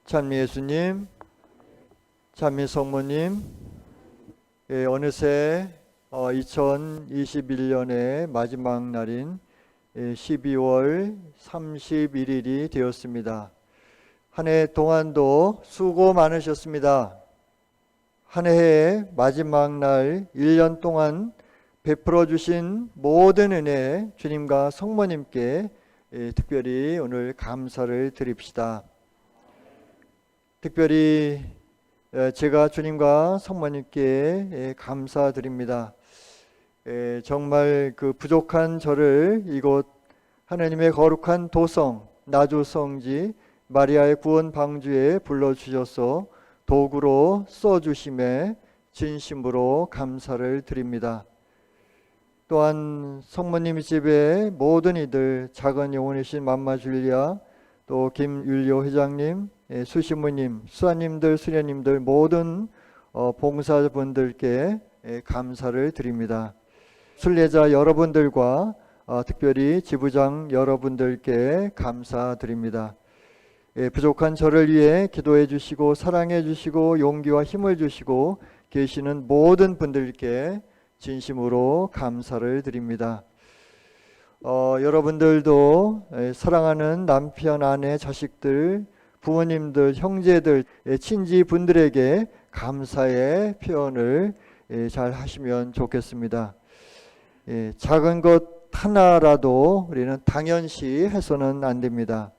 찬미 예수님, 찬미 성모님, 어느새 2021년의 마지막 날인 12월 31일이 되었습니다. 한 해 동안도 수고 많으셨습니다. 한 해의 마지막 날 1년 동안 베풀어 주신 모든 은혜 주님과 성모님께 특별히 오늘 감사를 드립시다. 특별히 제가 주님과 성모님께 감사드립니다. 정말 그 부족한 저를 이곳 하나님의 거룩한 도성 나주 성지 마리아의 구원 방주에 불러주셔서 도구로 써주심에 진심으로 감사를 드립니다. 또한 성모님 집의 모든 이들, 작은 영혼이신 맘마 줄리아, 또 김율료 회장님, 수시무님, 수아님들, 수녀님들 모든 봉사분들께 감사를 드립니다. 순례자 여러분들과 특별히 지부장 여러분들께 감사드립니다. 부족한 저를 위해 기도해 주시고 사랑해 주시고 용기와 힘을 주시고 계시는 모든 분들께 진심으로 감사를 드립니다. 여러분들도 사랑하는 남편, 아내, 자식들, 부모님들, 형제들, 친지분들에게 감사의 표현을 잘 하시면 좋겠습니다. 작은 것 하나라도 우리는 당연시 해서는 안 됩니다.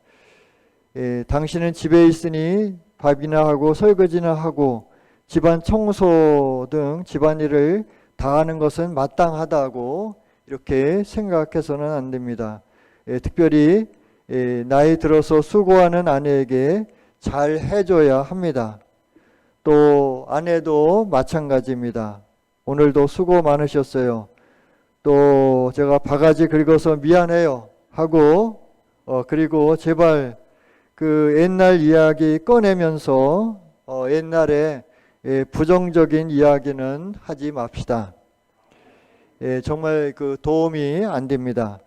당신은 집에 있으니 밥이나 하고 설거지나 하고 집안 청소 등 집안일을 다 하는 것은 마땅하다고 이렇게 생각해서는 안 됩니다. 특별히 나이 들어서 수고하는 아내에게 잘 해줘야 합니다. 또 아내도 마찬가지입니다. 오늘도 수고 많으셨어요. 또 제가 바가지 긁어서 미안해요 하고 그리고 제발 그 옛날 이야기 꺼내면서 옛날에 부정적인 이야기는 하지 맙시다. 정말 그 도움이 안 됩니다.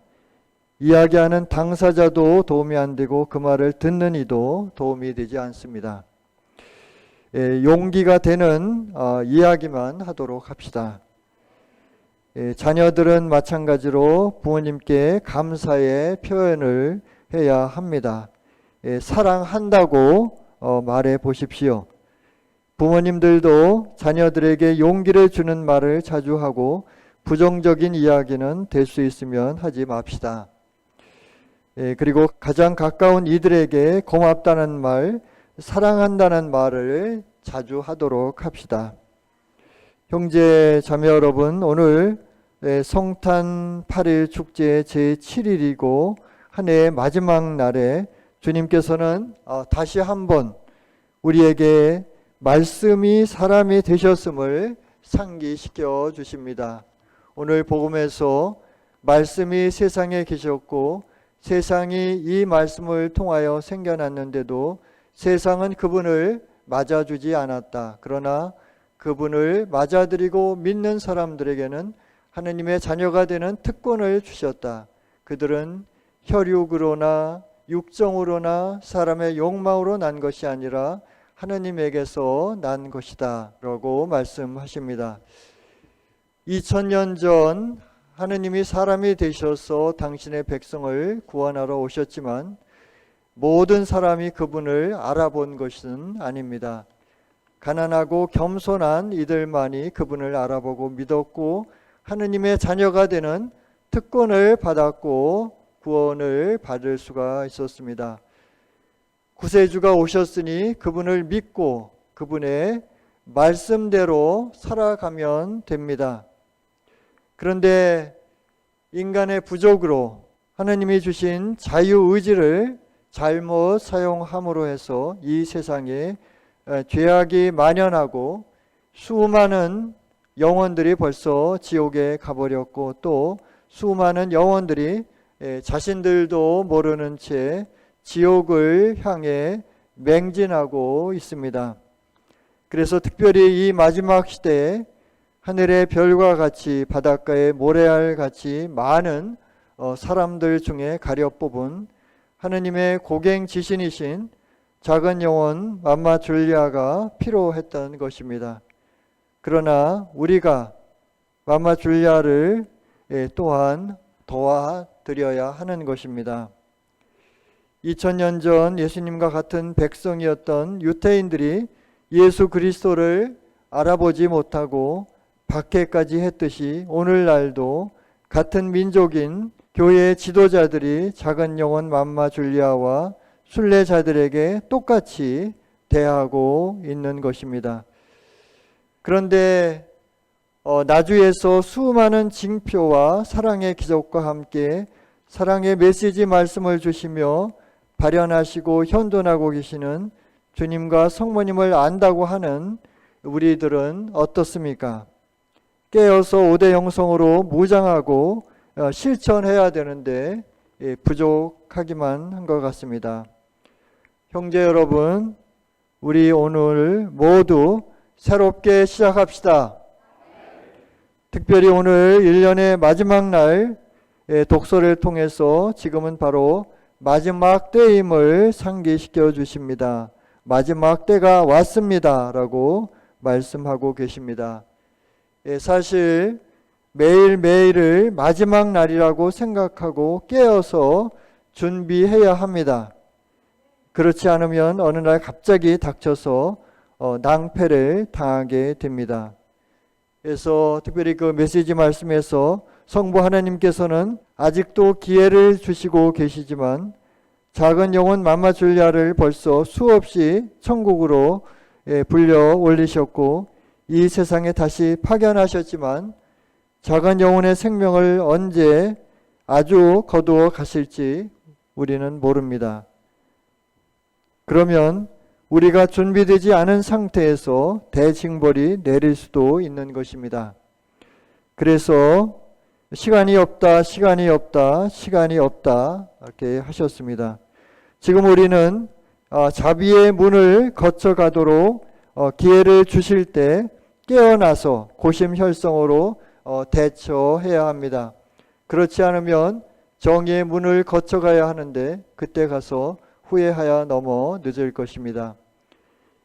이야기하는 당사자도 도움이 안 되고 그 말을 듣는 이도 도움이 되지 않습니다. 용기가 되는 이야기만 하도록 합시다. 자녀들은 마찬가지로 부모님께 감사의 표현을 해야 합니다. 사랑한다고 말해 보십시오. 부모님들도 자녀들에게 용기를 주는 말을 자주 하고 부정적인 이야기는 될 수 있으면 하지 맙시다. 그리고 가장 가까운 이들에게 고맙다는 말, 사랑한다는 말을 자주 하도록 합시다. 형제 자매 여러분, 오늘 성탄 8일 축제 제7일이고 한 해의 마지막 날에 주님께서는 다시 한번 우리에게 말씀이 사람이 되셨음을 상기시켜 주십니다. 오늘 복음에서 말씀이 세상에 계셨고 세상이 이 말씀을 통하여 생겨났는데도 세상은 그분을 맞아주지 않았다. 그러나 그분을 맞아들이고 믿는 사람들에게는 하느님의 자녀가 되는 특권을 주셨다. 그들은 혈육으로나 육정으로나 사람의 욕망으로 난 것이 아니라 하느님에게서 난 것이다 라고 말씀하십니다. 2000년 전 하느님이 사람이 되셔서 당신의 백성을 구원하러 오셨지만 모든 사람이 그분을 알아본 것은 아닙니다. 가난하고 겸손한 이들만이 그분을 알아보고 믿었고 하느님의 자녀가 되는 특권을 받았고 구원을 받을 수가 있었습니다. 구세주가 오셨으니 그분을 믿고 그분의 말씀대로 살아가면 됩니다. 그런데 인간의 부족으로 하나님이 주신 자유의지를 잘못 사용함으로 해서 이 세상에 죄악이 만연하고 수많은 영혼들이 벌써 지옥에 가버렸고 또 수많은 영혼들이 자신들도 모르는 채 지옥을 향해 맹진하고 있습니다. 그래서 특별히 이 마지막 시대에 하늘의 별과 같이 바닷가의 모래알 같이 많은 사람들 중에 가려 뽑은 하느님의 고갱지신이신 작은 영혼 맘마 줄리아가 필요했던 것입니다. 그러나 우리가 맘마 줄리아를 또한 도와드려야 하는 것입니다. 2000년 전 예수님과 같은 백성이었던 유대인들이 예수 그리스도를 알아보지 못하고 박해까지 했듯이 오늘날도 같은 민족인 교회의 지도자들이 작은 영혼 맘마 줄리아와 순례자들에게 똑같이 대하고 있는 것입니다. 그런데 나주에서 수많은 징표와 사랑의 기적과 함께 사랑의 메시지 말씀을 주시며 발현하시고 현존하고 계시는 주님과 성모님을 안다고 하는 우리들은 어떻습니까? 깨어서 5대 영성으로 무장하고 실천해야 되는데 부족하기만 한 것 같습니다. 형제 여러분, 우리 오늘 모두 새롭게 시작합시다. 특별히 오늘 1년의 마지막 날 독서를 통해서 지금은 바로 마지막 때임을 상기시켜 주십니다. 마지막 때가 왔습니다 라고 말씀하고 계십니다. 사실 매일매일을 마지막 날이라고 생각하고 깨어서 준비해야 합니다. 그렇지 않으면 어느 날 갑자기 닥쳐서 낭패를 당하게 됩니다. 그래서 특별히 그 메시지 말씀에서 성부 하나님께서는 아직도 기회를 주시고 계시지만 작은 영혼 맘마 줄리아를 벌써 수없이 천국으로 불려 올리셨고 이 세상에 다시 파견하셨지만 작은 영혼의 생명을 언제 아주 거두어 가실지 우리는 모릅니다. 그러면 우리가 준비되지 않은 상태에서 대징벌이 내릴 수도 있는 것입니다. 그래서 시간이 없다 이렇게 하셨습니다. 지금 우리는 자비의 문을 거쳐가도록 기회를 주실 때 깨어나서 고심혈성으로 대처해야 합니다. 그렇지 않으면 정의의 문을 거쳐가야 하는데 그때 가서 후회하여 너무 늦을 것입니다.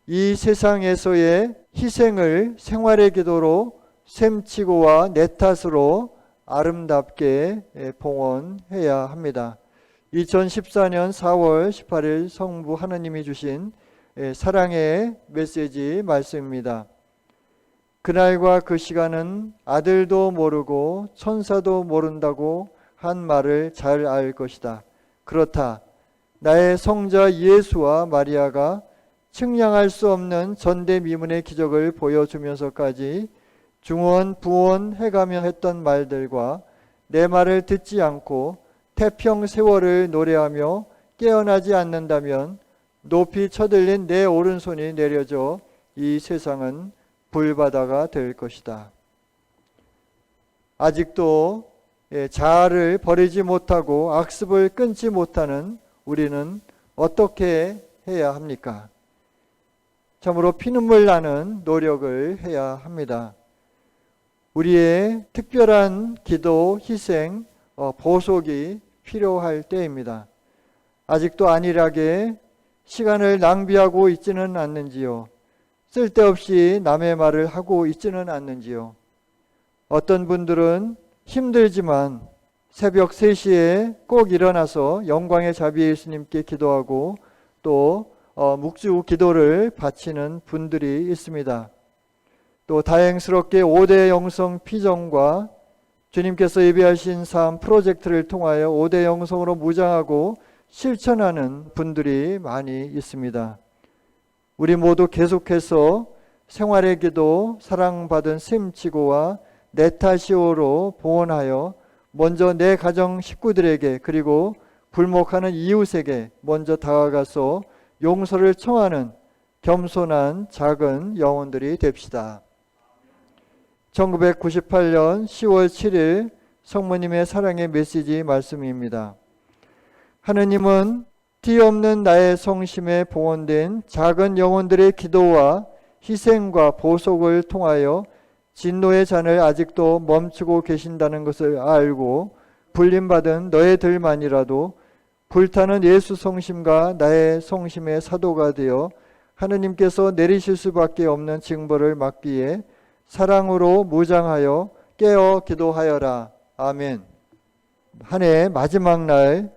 이 세상에서의 희생을 생활의 기도로 셈치고와 내 탓으로 아름답게 봉헌해야 합니다. 2014년 4월 18일 성부 하나님이 주신 사랑의 메시지 말씀입니다. 그날과 그 시간은 아들도 모르고 천사도 모른다고 한 말을 잘 알 것이다. 그렇다. 나의 성자 예수와 마리아가 측량할 수 없는 전대미문의 기적을 보여주면서까지 중원 부원해가며 했던 말들과 내 말을 듣지 않고 태평 세월을 노래하며 깨어나지 않는다면 높이 쳐들린 내 오른손이 내려져 이 세상은 불바다가 될 것이다. 아직도 자아를 버리지 못하고 악습을 끊지 못하는 우리는 어떻게 해야 합니까? 참으로 피눈물 나는 노력을 해야 합니다. 우리의 특별한 기도, 희생, 보속이 필요할 때입니다. 아직도 안일하게 시간을 낭비하고 있지는 않는지요? 쓸데없이 남의 말을 하고 있지는 않는지요? 어떤 분들은 힘들지만 새벽 3시에 꼭 일어나서 영광의 자비 예수님께 기도하고 또 묵주 기도를 바치는 분들이 있습니다. 또 다행스럽게 5대 영성 피정과 주님께서 예비하신 삶 프로젝트를 통하여 5대 영성으로 무장하고 실천하는 분들이 많이 있습니다. 우리 모두 계속해서 생활의 기도, 사랑받은 셈치고와 네타시오로 봉헌하여 먼저 내 가정 식구들에게 그리고 불목하는 이웃에게 먼저 다가가서 용서를 청하는 겸손한 작은 영혼들이 됩시다. 1998년 10월 7일 성모님의 사랑의 메시지 말씀입니다. 하느님은 티 없는 나의 성심에 봉헌된 작은 영혼들의 기도와 희생과 보속을 통하여 진노의 잔을 아직도 멈추고 계신다는 것을 알고 불림받은 너희들만이라도 불타는 예수 성심과 나의 성심의 사도가 되어 하느님께서 내리실 수밖에 없는 징벌을 막기 위해 사랑으로 무장하여 깨어 기도하여라. 아멘. 한 해 마지막 날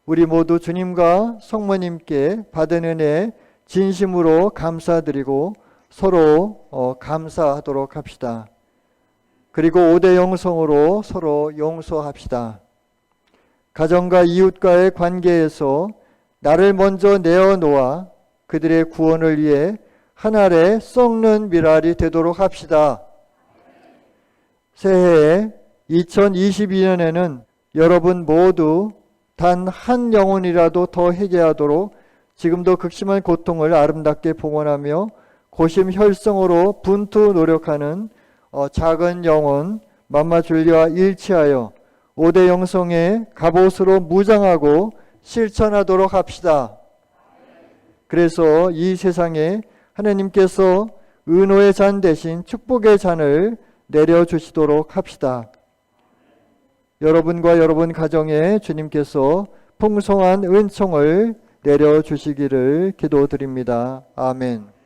우리 모두 주님과 성모님께 받은 은혜 진심으로 감사드리고 서로 감사하도록 합시다. 그리고 5대 영성으로 서로 용서합시다. 가정과 이웃과의 관계에서 나를 먼저 내어놓아 그들의 구원을 위해 하늘에 썩는 미랄이 되도록 합시다. 새해 2022년에는 여러분 모두 단 한 영혼이라도 더 회개하도록 지금도 극심한 고통을 아름답게 봉헌하며 고심혈성으로 분투 노력하는 작은 영혼 맘마 줄리와 일치하여 5대 영성의 갑옷으로 무장하고 실천하도록 합시다. 그래서 이 세상에 하나님께서 은호의 잔 대신 축복의 잔을 내려주시도록 합시다. 여러분과 여러분 가정에 주님께서 풍성한 은총을 내려주시기를 기도드립니다. 아멘.